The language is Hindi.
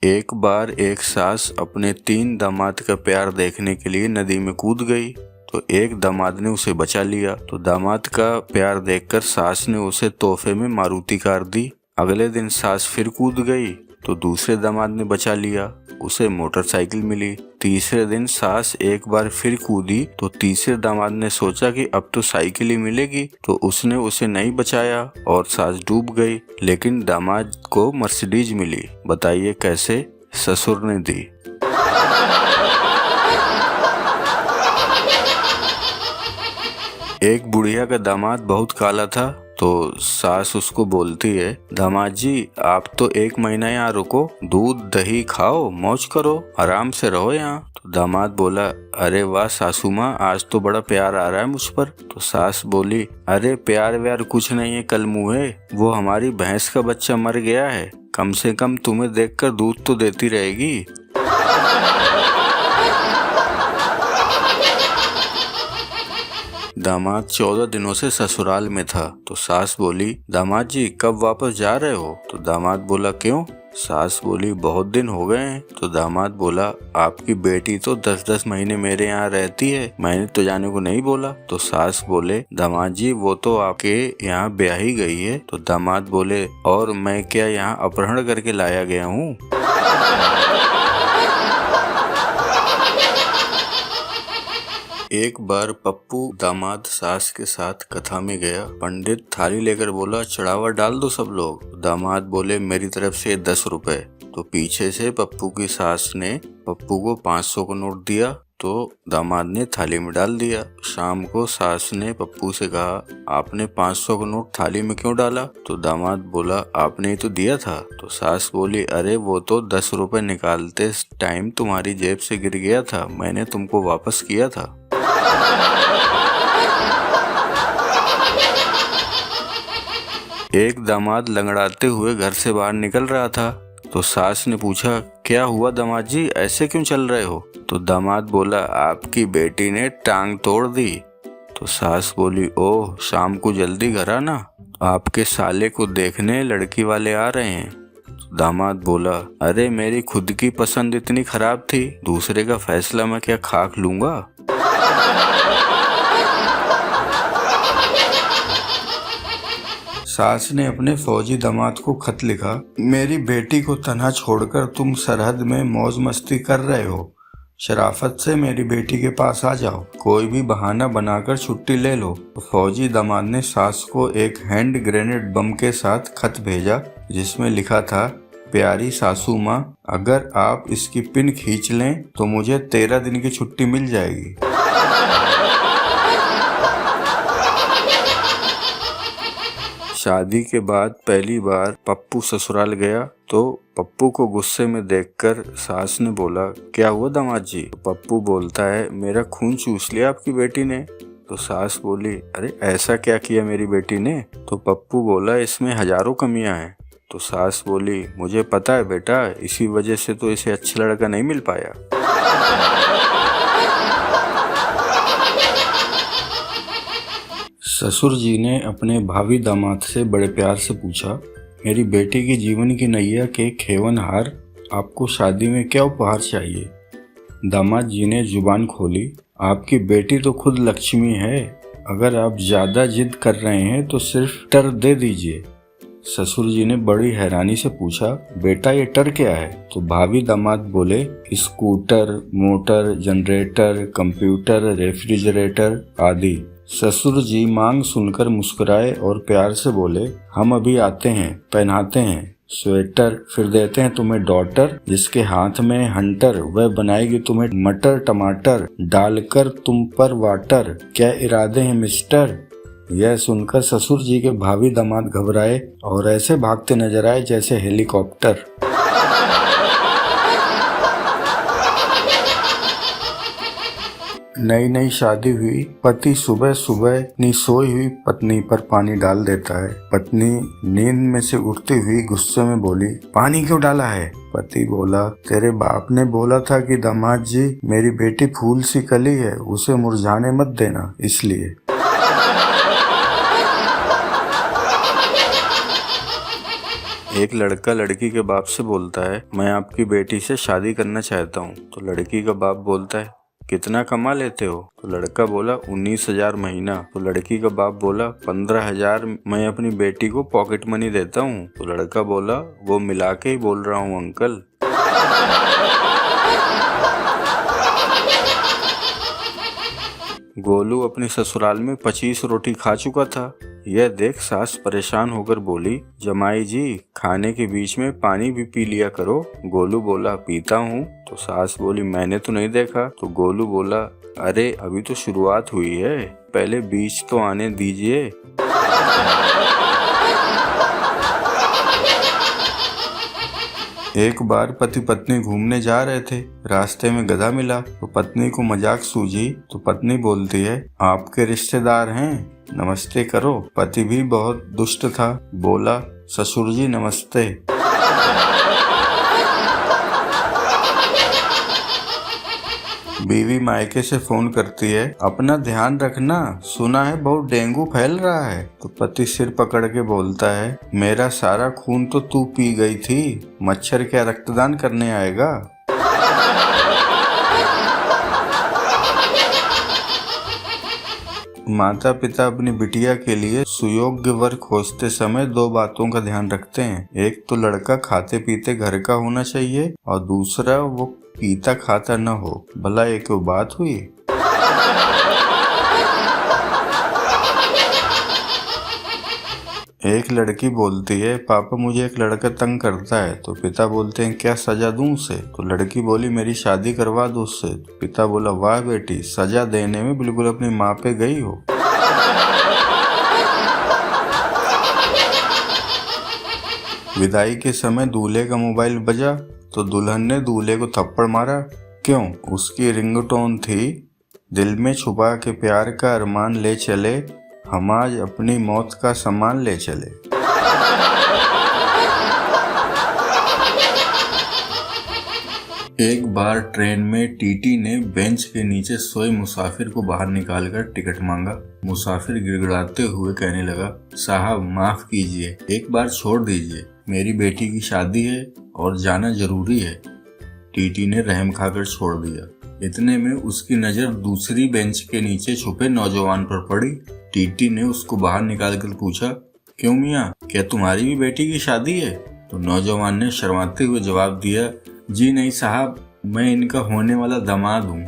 एक बार एक सास अपने 3 दामाद का प्यार देखने के लिए नदी में कूद गई तो एक दामाद ने उसे बचा लिया। तो दामाद का प्यार देखकर सास ने उसे तोहफे में मारुति कार दी। अगले दिन सास फिर कूद गई तो दूसरे दामाद ने बचा लिया, उसे मोटरसाइकिल मिली। तीसरे दिन सास एक बार फिर कूदी तो तीसरे दामाद ने सोचा कि अब तो साइकिल ही मिलेगी, तो उसने उसे नहीं बचाया और सास डूब गई। लेकिन दामाद को मर्सिडीज मिली। बताइए कैसे? ससुर ने दी। एक बुढ़िया का दामाद बहुत काला था तो सास उसको बोलती है, दामाद जी आप तो 1 महीना यहाँ रुको, दूध दही खाओ, मौज करो, आराम से रहो यहाँ। तो दामाद बोला, अरे वाह सासू माँ, आज तो बड़ा प्यार आ रहा है मुझ पर। तो सास बोली, अरे प्यार व्यार कुछ नहीं है कल मुँहे, वो हमारी भैंस का बच्चा मर गया है, कम से कम तुम्हें देखकर दूध तो देती रहेगी। दामाद 14 दिनों से ससुराल में था तो सास बोली, दामाद जी कब वापस जा रहे हो? तो दामाद बोला, क्यों? सास बोली, बहुत दिन हो गए हैं। तो दामाद बोला, आपकी बेटी तो 10-10 महीने मेरे यहाँ रहती है, मैंने तो जाने को नहीं बोला। तो सास बोले, दामाद जी वो तो आपके यहाँ ब्याही गई है। तो दामाद बोले, और मैं क्या यहाँ अपहरण करके लाया गया हूँ? एक बार पप्पू दामाद सास के साथ कथा में गया। पंडित थाली लेकर बोला, चढ़ावा डाल दो सब लोग। दामाद बोले, मेरी तरफ से 10 रुपए। तो पीछे से पप्पू की सास ने पप्पू को 500 का नोट दिया तो दामाद ने थाली में डाल दिया। शाम को सास ने पप्पू से कहा, आपने 500 का नोट थाली में क्यों डाला? तो दामाद बोला, आपने ही तो दिया था। तो सास बोली, अरे वो तो 10 रुपए निकालते टाइम तुम्हारी जेब से गिर गया था, मैंने तुमको वापस किया था। एक दामाद लंगड़ाते हुए घर से बाहर निकल रहा था तो सास ने पूछा, क्या हुआ दामाद जी, ऐसे क्यों चल रहे हो? तो दामाद बोला, आपकी बेटी ने टांग तोड़ दी। तो सास बोली, ओह शाम को जल्दी घर आना, आपके साले को देखने लड़की वाले आ रहे हैं। तो दामाद बोला, अरे मेरी खुद की पसंद इतनी खराब थी, दूसरे का फैसला मैं क्या खाक लूंगा? सास ने अपने फौजी दामाद को खत लिखा, मेरी बेटी को तन्हा छोड़कर तुम सरहद में मौज मस्ती कर रहे हो, शराफत से मेरी बेटी के पास आ जाओ, कोई भी बहाना बनाकर छुट्टी ले लो। तो फौजी दामाद ने सास को एक हैंड ग्रेनेड बम के साथ खत भेजा जिसमें लिखा था, प्यारी सासू माँ, अगर आप इसकी पिन खींच लें तो मुझे 13 दिन की छुट्टी मिल जाएगी। शादी के बाद पहली बार पप्पू ससुराल गया तो पप्पू को गुस्से में देखकर सास ने बोला, क्या हुआ दामाद जी? तो पप्पू बोलता है, मेरा खून चूस लिया आपकी बेटी ने। तो सास बोली, अरे ऐसा क्या किया मेरी बेटी ने? तो पप्पू बोला, इसमें हजारों कमियां हैं। तो सास बोली, मुझे पता है बेटा, इसी वजह से तो इसे अच्छा लड़का नहीं मिल पाया। ससुर जी ने अपने भावी दामाद से बड़े प्यार से पूछा, मेरी बेटी की जीवन की नैया के खेवनहार, आपको शादी में क्या उपहार चाहिए? दामाद जी ने जुबान खोली, आपकी बेटी तो खुद लक्ष्मी है, अगर आप ज्यादा जिद कर रहे हैं तो सिर्फ टर दे दीजिए। ससुर जी ने बड़ी हैरानी से पूछा, बेटा ये टर क्या है? तो भावी दामाद बोले, scooter, motor, generator, computer, refrigerator आदि। ससुर जी मांग सुनकर मुस्कुराए और प्यार से बोले, हम अभी आते हैं, पहनाते हैं स्वेटर, फिर देते हैं तुम्हें डॉटर, जिसके हाथ में हंटर, वह बनाएगी तुम्हें मटर टमाटर, डालकर तुम पर वाटर, क्या इरादे हैं मिस्टर? यह सुनकर ससुर जी के भावी दामाद घबराए और ऐसे भागते नजर आए जैसे हेलीकॉप्टर। नई नई शादी हुई, पति सुबह सुबह अपनी सोई हुई पत्नी पर पानी डाल देता है। पत्नी नींद में से उठती हुई गुस्से में बोली, पानी क्यों डाला है? पति बोला, तेरे बाप ने बोला था कि दामाद जी, मेरी बेटी फूल सी कली है, उसे मुरझाने मत देना, इसलिए। एक लड़का लड़की के बाप से बोलता है, मैं आपकी बेटी से शादी करना चाहता हूँ। तो लड़की का बाप बोलता है, कितना कमा लेते हो? तो लड़का बोला 19,000 महीना। तो लड़की का बाप बोला 15,000 मैं अपनी बेटी को पॉकेट मनी देता हूँ। तो लड़का बोला, वो मिला के ही बोल रहा हूँ अंकल। गोलू अपने ससुराल में 25 रोटी खा चुका था। यह देख सास परेशान होकर बोली, जमाई जी खाने के बीच में पानी भी पी लिया करो। गोलू बोला, पीता हूँ। तो सास बोली, मैंने तो नहीं देखा। तो गोलू बोला, अरे अभी तो शुरुआत हुई है, पहले बीच तो आने दीजिए। एक बार पति पत्नी घूमने जा रहे थे। रास्ते में गधा मिला तो पत्नी को मजाक सूझी। तो पत्नी बोलती है, आपके रिश्तेदार हैं, नमस्ते करो। पति भी बहुत दुष्ट था, बोला, ससुर जी नमस्ते। बीवी मायके से फोन करती है, अपना ध्यान रखना, सुना है बहुत डेंगू फैल रहा है। तो पति सिर पकड़ के बोलता है, मेरा सारा खून तो तू पी गई थी, मच्छर क्या रक्तदान करने आएगा। माता पिता अपनी बिटिया के लिए सुयोग्य वर खोजते समय दो बातों का ध्यान रखते हैं। एक तो लड़का खाते पीते घर का होना चाहिए और दूसरा वो पीता खाता न हो। भला एक बात हुई। एक लड़की बोलती है, पापा मुझे एक लड़का तंग करता है। तो पिता बोलते हैं, क्या सजा दूं उसे? तो लड़की बोली, मेरी शादी करवा दो उससे। तो पिता बोला, वाह बेटी, सजा देने में बिल्कुल अपनी माँ पे गई हो। विदाई के समय दूल्हे का मोबाइल बजा तो दुल्हन ने दूल्हे को थप्पड़ मारा। क्यों? उसकी रिंगटोन थी, दिल में छुपा के प्यार का अरमान ले चले, हम आज अपनी मौत का सामान ले चले। एक बार ट्रेन में टीटी ने बेंच के नीचे सोए मुसाफिर को बाहर निकालकर टिकट मांगा। मुसाफिर गिड़गिड़ाते हुए कहने लगा, साहब माफ कीजिए, एक बार छोड़ दीजिए, मेरी बेटी की शादी है और जाना जरूरी है। टीटी ने रहम खाकर छोड़ दिया। इतने में उसकी नजर दूसरी बेंच के नीचे छुपे नौजवान पर पड़ी। टीटी ने उसको बाहर निकालकर पूछा, क्यों मियाँ, क्या तुम्हारी भी बेटी की शादी है? तो नौजवान ने शर्माते हुए जवाब दिया, जी नहीं साहब, मैं इनका होने वाला दामाद हूँ।